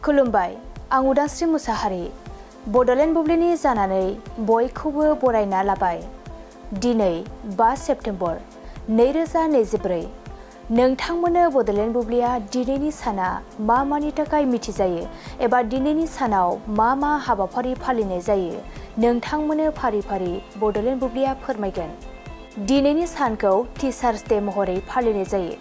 खुलुमबाय, आं उदांस्रि मुसाहारि। बड'लेण्ड बुब्लिनि जानानै बयखौबो बरायना लाबाय। दिनै 5 सेप्तेम्बर 2024। नोंथांमोननो बड'लेण्ड बुब्लिया दिनैनि साना मानि थाखाय मिथिजायो एबा दिनैनि सानाव मा हाबाफारि फालिनाय जायो नोंथांमोननो फारि-फारि बड'लेण्ड बुब्लिया फोरमायगोन। दिनैनि सानखौ टीचार्स डे महरै फालिनाय जायो।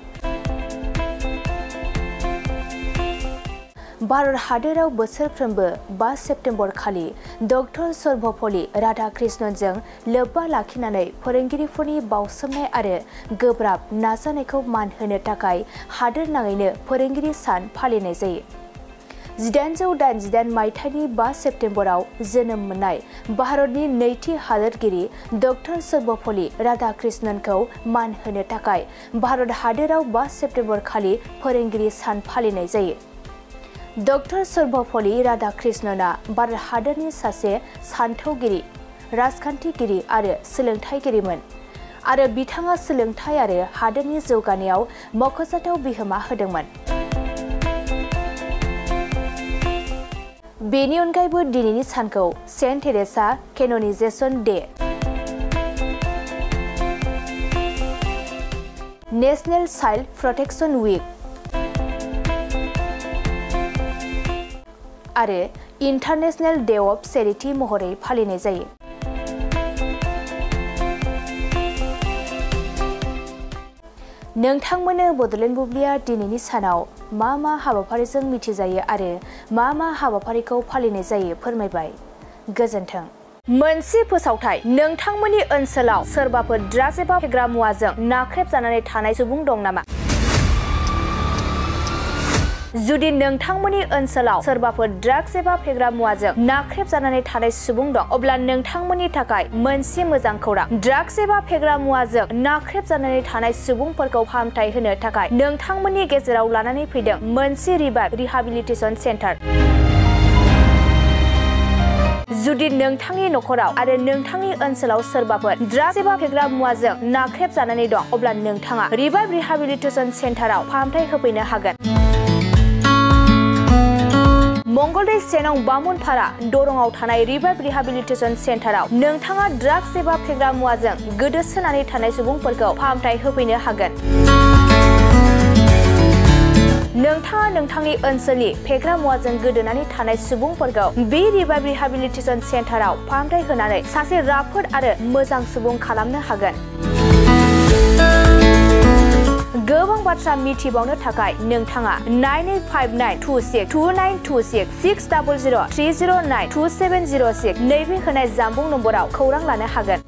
भारत हादोराव बोसोरफ्रोमबो 5 सेप्तेम्बर खालि डक्टर सर्वपल्ली राधाकृष्णनजों लोब्बा लाखिनानै फोरोंगिरिफोरनि बावसोमनाय आरो गोब्राब नाजानायखौ मान होनो थाखाय हादोरनाङैनो फोरोंगिरि सान फालिनाय जायो। 1888 मायथाइनि 5 सेप्तेम्बराव जोनोम मोननाय भारतनि नैथि हादोरगिरि डक्टर सर्वपल्ली राधाकृष्णनखौ मान होनो थाखाय भारत हादोराव 5 सेप्तेम्बर खालि फोरोंगिरि सान फालिनाय जायो। डक्टर सर्वपल्ली राधाकृष्णनआ भारत हादरनि सासे सानथौगिरि, राजखान्थिगिरि आरो सोलोंथाइगिरिमोन आरो बिथाङा सोलोंथाइ आरो हादोरनि जौगानायाव मख'जाथाव बिहोमा होदोंमोन। बेनि अनगायैबो दिनैनि सानखौ saint Teresa canonization day, national child protection week आरो इन्टारनेशनेल डे अफ चैरिटी महरै फालिनाय जायो। नोंथांमोननो बड'लेण्ड बुब्लिया दिनैनि सानाव मा हाबाफारिजों मिथिजायो आरो मा हाबाफारिखौ फालिनाय जायो फोरमायबाय। गोजोन्थों। मोनसे फोसावथाय, नोंथांमोननि ओनसोलाव सोरबाफोर ड्राग्स एबा फेग्रा मुवाजों नाख्रेबजानानै थानाय सुबुं दं नामा? जुदि नोंथांमोननि ओनसोलाव सोरबाफोर ड्राग्स एबा फेग्रा मुवाजों नाख्रेबजानानै थानाय सुबुं दं, अब्ला नोंथांमोननि थाखाय मोनसे मोजां खौरां। ड्राग्स एबा फेग्रा मुवाजों नाख्रेबजानानै थानाय सुबुंफोरखौ फाहामथाय होनो थाखाय नोंथांमोननि गेजेराव लानानै फैदों मोनसे रिभाइभ रिहाबिलिटेसन सेन्टार। जुदि नोंथांनि नखराव आरो नोंथांनि ओनसोलाव सोरबाफोर ड्राग्स एबा फेग्रा मुवाजों नाख्रेबजानानै दं, अब्ला नोंथाङा रिभाइभ रिहाबिलिटेसन सेन्टाराव फाहामथाय होफैनो हागोन। मंगलदै 1 नं बामुनपारा दरंआव थानाय रिभाइभ रिहाबिलिटेसन सेन्टाराव नोंथाङा ड्राग्स एबा फेग्रा मुवाजों गोदोसोनानै थानाय सुबुंफोरखौ फाहामथाय होफैनो हागोन। नोंथाङा नोंथांनि ओनसोलनि फेग्रा मुवाजों गोदोनानै थानाय सुबुंफोरखौ बे रिभाइभ रिहाबिलिटेसन सेन्टाराव फाहामथाय होनानै सासे राफोद आरो मोजां सुबुं खालामनो हागोन। गोबां बाथ्रा मिथिबावनो थाखाय नोंथाङा 9859262926 60030927006 नैबे होनाय जानबुं नम्बराव खौरां लानो हागोन।